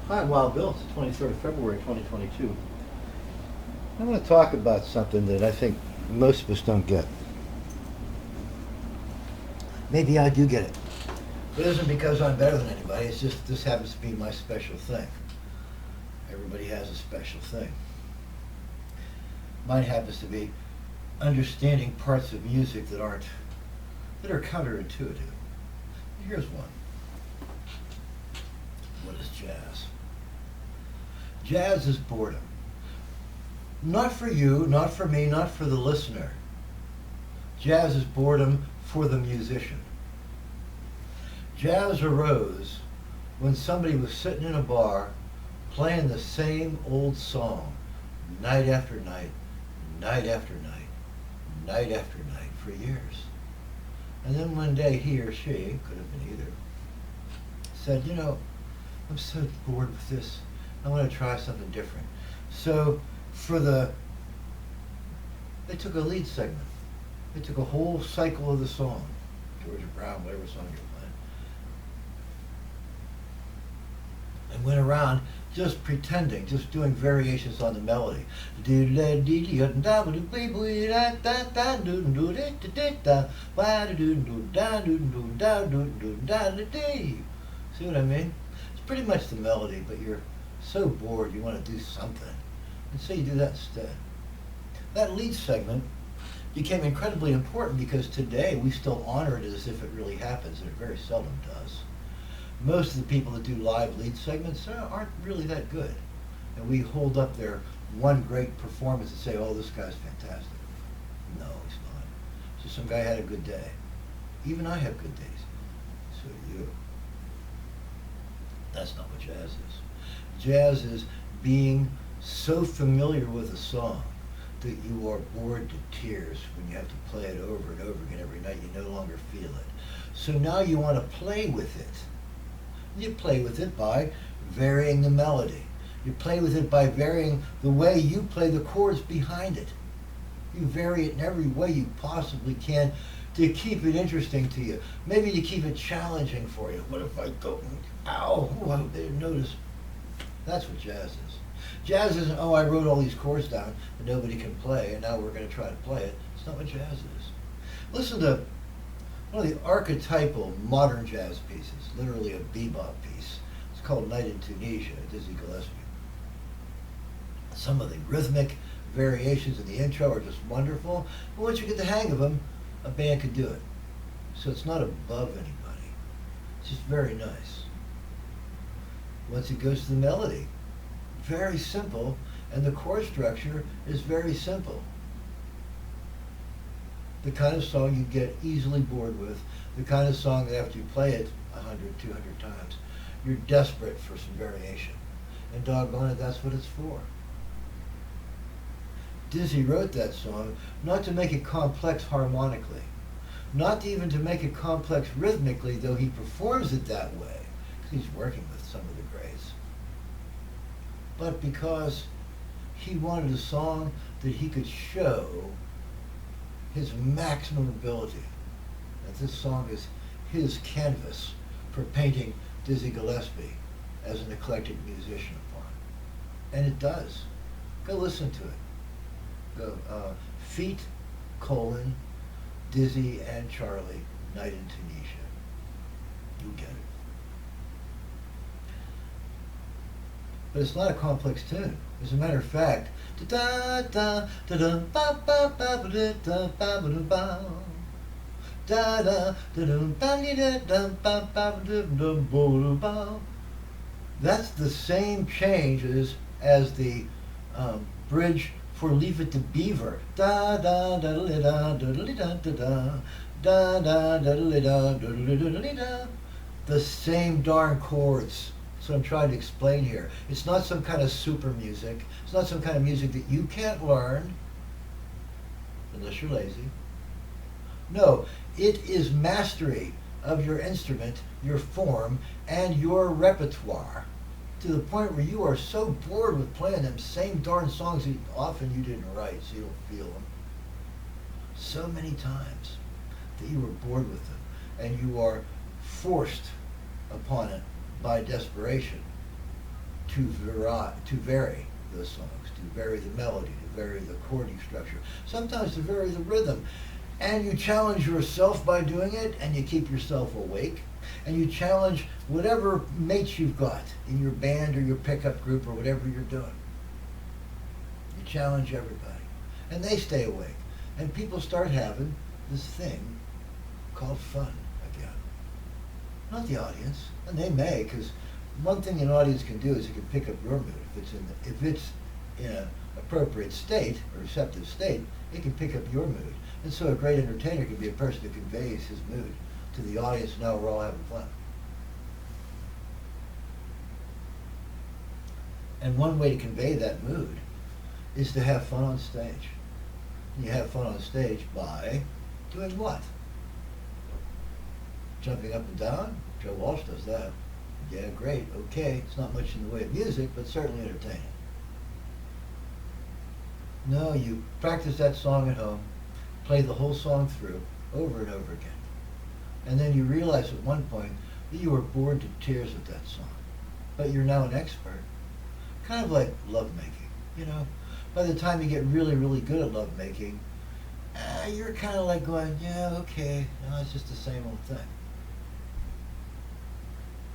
Hi, I'm Wild Bill. It's the 23rd of February, 2022. I want to talk about something that I think most of us don't get. Maybe I do get it. It isn't because I'm better than anybody, it's just this happens to be my special thing. Everybody has a special thing. Mine happens to be understanding parts of music that are counterintuitive. Here's one. What is jazz? Jazz is boredom. Not for you, not for me, not for the listener. Jazz is boredom for the musician. Jazz arose when somebody was sitting in a bar playing the same old song night after night, night after night, night after night for years. And then one day he or she, could have been either, said, I'm so bored with this. I want to try something different. So they took a lead segment. They took a whole cycle of the song, Georgia Brown, whatever song you're playing, and went around just pretending, just doing variations on the melody. See what I mean? It's pretty much the melody, but you're so bored you want to do something. And so you do that instead. That lead segment became incredibly important because today we still honor it as if it really happens, and it very seldom does. Most of the people that do live lead segments aren't really that good. And we hold up their one great performance and say, oh, this guy's fantastic. No, he's not. So some guy had a good day. Even I have good days. So do you. That's not what jazz is. Jazz is being so familiar with a song that you are bored to tears when you have to play it over and over again every night. You no longer feel it. So now you want to play with it. You play with it by varying the melody. You play with it by varying the way you play the chords behind it. You vary it in every way you possibly can to keep it interesting to you. Maybe to keep it challenging for you. What if I go, ow, I hope they didn't notice. That's what jazz is. Jazz isn't, oh, I wrote all these chords down that nobody can play, and now we're going to try to play it. It's not what jazz is. Listen to one of the archetypal modern jazz pieces, literally a bebop piece. It's called Night in Tunisia, Dizzy Gillespie. Some of the rhythmic variations in the intro are just wonderful, but once you get the hang of them, a band could do it. So it's not above anybody. It's just very nice. Once it goes to the melody, very simple, and the chord structure is very simple. The kind of song you get easily bored with, the kind of song that after you play it 100, 200 times, you're desperate for some variation. And doggone it, that's what it's for. Dizzy wrote that song not to make it complex harmonically, not even to make it complex rhythmically, though he performs it that way, because he's working with some of the greats, but because he wanted a song that he could show his maximum ability. That this song is his canvas for painting Dizzy Gillespie as an eclectic musician upon. And it does. Go listen to it. Go Feet, Dizzy and Charlie, Night in Tunisia. You'll get it. But it's not a complex tune. As a matter of fact, da da da da ba ba ba ba da ba ba ba da da da da ba da ba ba da ba. That's the same change as the bridge for Leave It to Beaver. Da da da da da da da da da da da da da da. The same darn chords. That's what I'm trying to explain here. It's not some kind of super music. It's not some kind of music that you can't learn unless you're lazy. No, it is mastery of your instrument, your form, and your repertoire, to the point where you are so bored with playing them same darn songs that often you didn't write, so you don't feel them, so many times that you were bored with them, and you are forced upon it by desperation to vary those songs, to vary the melody, to vary the chording structure, sometimes to vary the rhythm. And you challenge yourself by doing it, and you keep yourself awake, and you challenge whatever mates you've got in your band or your pickup group or whatever you're doing. You challenge everybody, and they stay awake, and people start having this thing called fun again. Not the audience, and they may, because one thing an audience can do is it can pick up your mood. If it's in an appropriate state, a receptive state, it can pick up your mood. And so a great entertainer can be a person who conveys his mood to the audience. Now we're all having fun. And one way to convey that mood is to have fun on stage. And you have fun on stage by doing what? Jumping up and down? Joe Walsh does that. Yeah, great, okay. It's not much in the way of music, but certainly entertaining. No, you practice that song at home, play the whole song through, over and over again. And then you realize at one point that you were bored to tears with that song. But you're now an expert. Kind of like lovemaking, you know? By the time you get really, really good at lovemaking, you're kind of like going, yeah, okay, no, it's just the same old thing.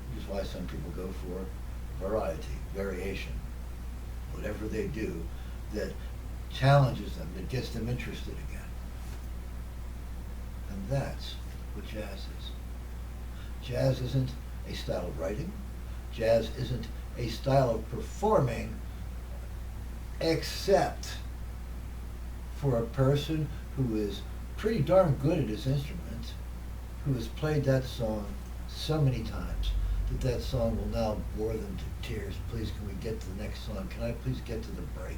Which is why some people go for variety, variation. Whatever they do that challenges them, that gets them interested again. And that's what jazz is. Jazz isn't a style of writing. Jazz isn't a style of performing, except for a person who is pretty darn good at his instrument, who has played that song so many times that that song will now bore them to tears. Please, can we get to the next song? Can I please get to the break?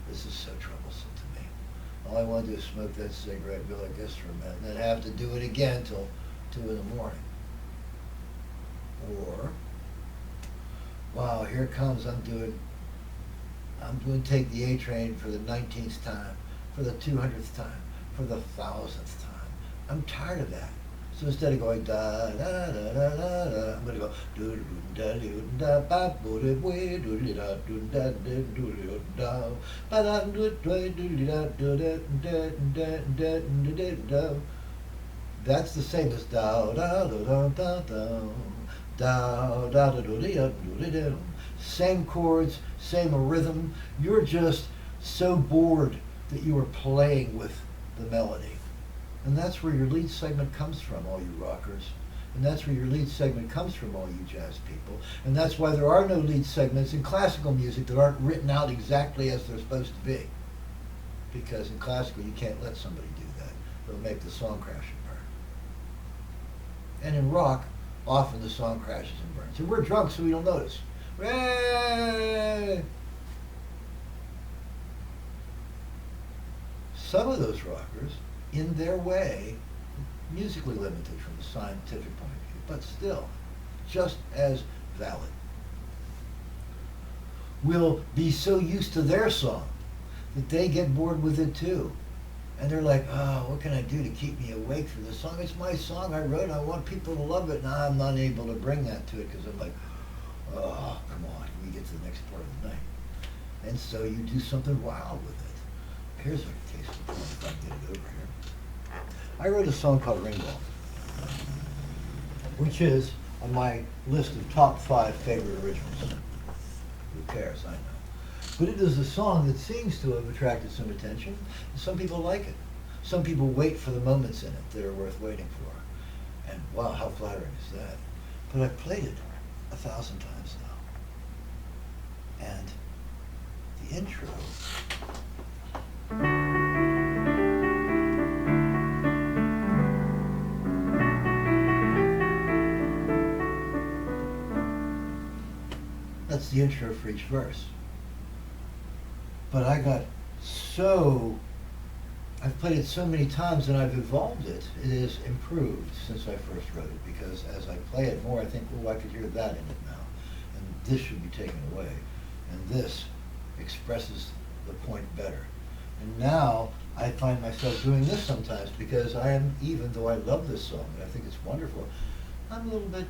This is so troublesome to me. All I want to do is smoke that cigarette, go like this for a minute, and then have to do it again till 2 in the morning. Or, wow, here it comes, I'm doing Take the A Train for the 19th time, for the 200th time, for the 1000th time. I'm tired of that. So instead of going da da da da da da, I'm gonna go do da do da ba bo de we do da do da do da ba da do da do da da da. That's the same as da da da da da da da da do da. Same chords, same rhythm. You're just so bored that you are playing with the melody. And that's where your lead segment comes from, all you rockers. And that's where your lead segment comes from, all you jazz people. And that's why there are no lead segments in classical music that aren't written out exactly as they're supposed to be. Because in classical, you can't let somebody do that. It'll make the song crash and burn. And in rock, often the song crashes and burns. And we're drunk, so we don't notice. Hooray! Some of those rockers, in their way, musically limited from a scientific point of view, but still, just as valid, will be so used to their song that they get bored with it too. And they're like, oh, what can I do to keep me awake for this song? It's my song, I wrote it, I want people to love it, and I'm not able to bring that to it because I'm like, oh, come on, can we get to the next part of the night? And so you do something wild with it. Here's a case of point if I can get it over here. I wrote a song called Ringball, which is on my list of top 5 favorite originals. Who cares, I know. But it is a song that seems to have attracted some attention, and some people like it. Some people wait for the moments in it that are worth waiting for. And wow, how flattering is that? But I've played it 1,000 times now. And the intro, that's the intro for each verse. But I've played it so many times and I've evolved it. It has improved since I first wrote it, because as I play it more, I think, oh, I could hear that in it now. And this should be taken away. And this expresses the point better. And now I find myself doing this sometimes because I am, even though I love this song and I think it's wonderful, I'm a little bit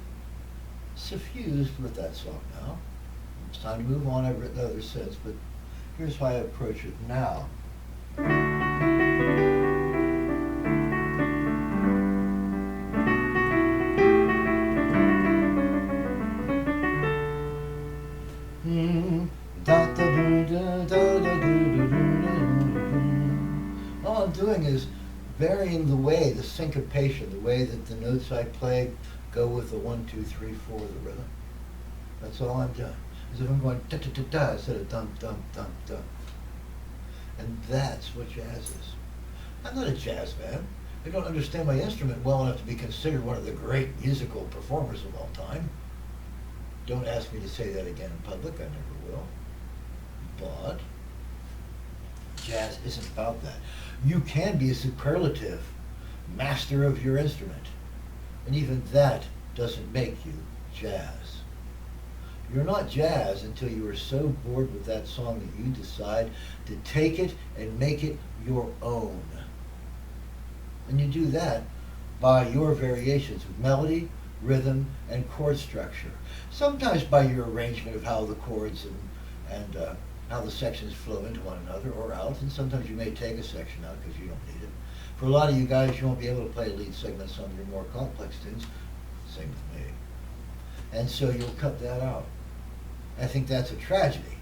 suffused with that song now. It's time to move on. I've written others since, but here's how I approach it now. All I'm doing is varying the way, the syncopation, the way that the notes I play go with the 1, 2, 3, 4, the rhythm. That's all I'm doing. As if I'm going da da da da instead of dum dum dum dum. And that's what jazz is. I'm not a jazz man. I don't understand my instrument well enough to be considered one of the great musical performers of all time. Don't ask me to say that again in public, I never will. But jazz isn't about that. You can be a superlative master of your instrument, and even that doesn't make you jazz. You're not jazz until you are so bored with that song that you decide to take it and make it your own. And you do that by your variations of melody, rhythm, and chord structure. Sometimes by your arrangement of how the chords and how the sections flow into one another or out, and sometimes you may take a section out because you don't need it. For a lot of you guys, you won't be able to play lead segments on your more complex tunes. Same with me. And so you'll cut that out. I think that's a tragedy,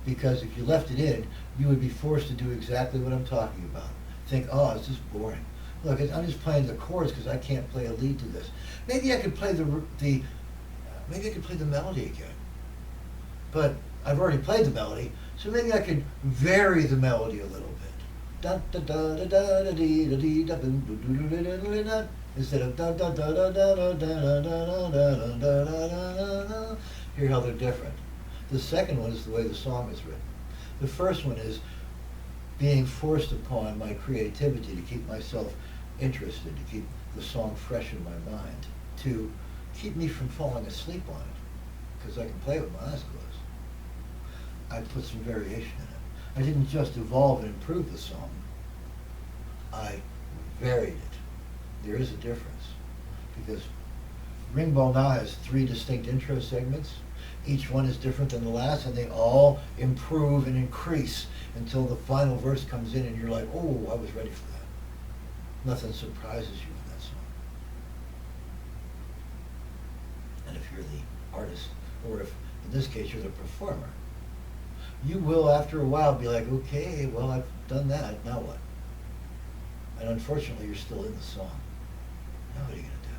because if you left it in, you would be forced to do exactly what I'm talking about. Think, oh, it's just boring. Look, I'm just playing the chords because I can't play a lead to this. Maybe I could play maybe I could play the melody again. But I've already played the melody, so maybe I could vary the melody a little bit. Da da da da da da dee da dee da boom doo doo doo doo doo doo, instead of da da da da da da da da da da da da da. Hear how they're different. The second one is the way the song is written. The first one is being forced upon my creativity to keep myself interested, to keep the song fresh in my mind, to keep me from falling asleep on it, because I can play with my eyes closed. I put some variation in it. I didn't just evolve and improve the song. I varied it. There is a difference, because Ring Ball now has 3 distinct intro segments. Each one is different than the last, and they all improve and increase until the final verse comes in and you're like, oh, I was ready for that. Nothing surprises you in that song. And if you're the artist, or if, in this case, you're the performer, you will, after a while, be like, okay, well, I've done that, now what? And unfortunately, you're still in the song. Now what are you going to do?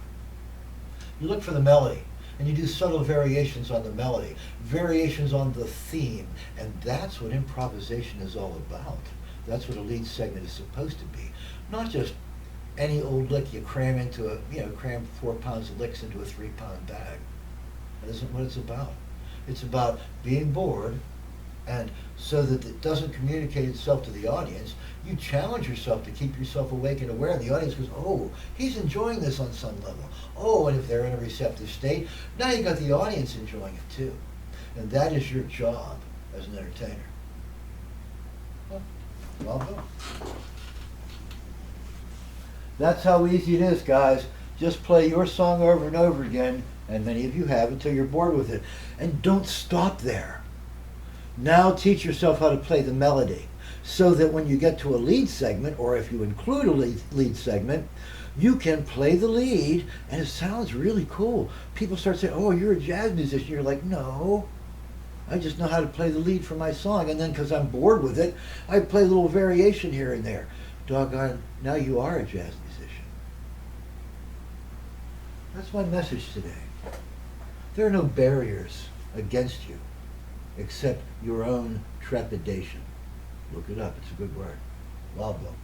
You look for the melody, and you do subtle variations on the melody, variations on the theme, and that's what improvisation is all about. That's what a lead segment is supposed to be. Not just any old lick you cram into cram 4 pounds of licks into a 3-pound bag. That isn't what it's about. It's about being bored, and so that it doesn't communicate itself to the audience, you challenge yourself to keep yourself awake and aware. And the audience goes, oh, he's enjoying this on some level. Oh, and if they're in a receptive state, now you got the audience enjoying it too. And that is your job as an entertainer. Well done. That's how easy it is, guys. Just play your song over and over again, and many of you have, until you're bored with it. And don't stop there. Now teach yourself how to play the melody, so that when you get to a lead segment, or if you include a lead segment, you can play the lead, and it sounds really cool. People start saying, oh, you're a jazz musician. You're like, no, I just know how to play the lead for my song, and then because I'm bored with it, I play a little variation here and there. Doggone, now you are a jazz musician. That's my message today. There are no barriers against you, except your own trepidation. Look it up, it's a good word. Well done.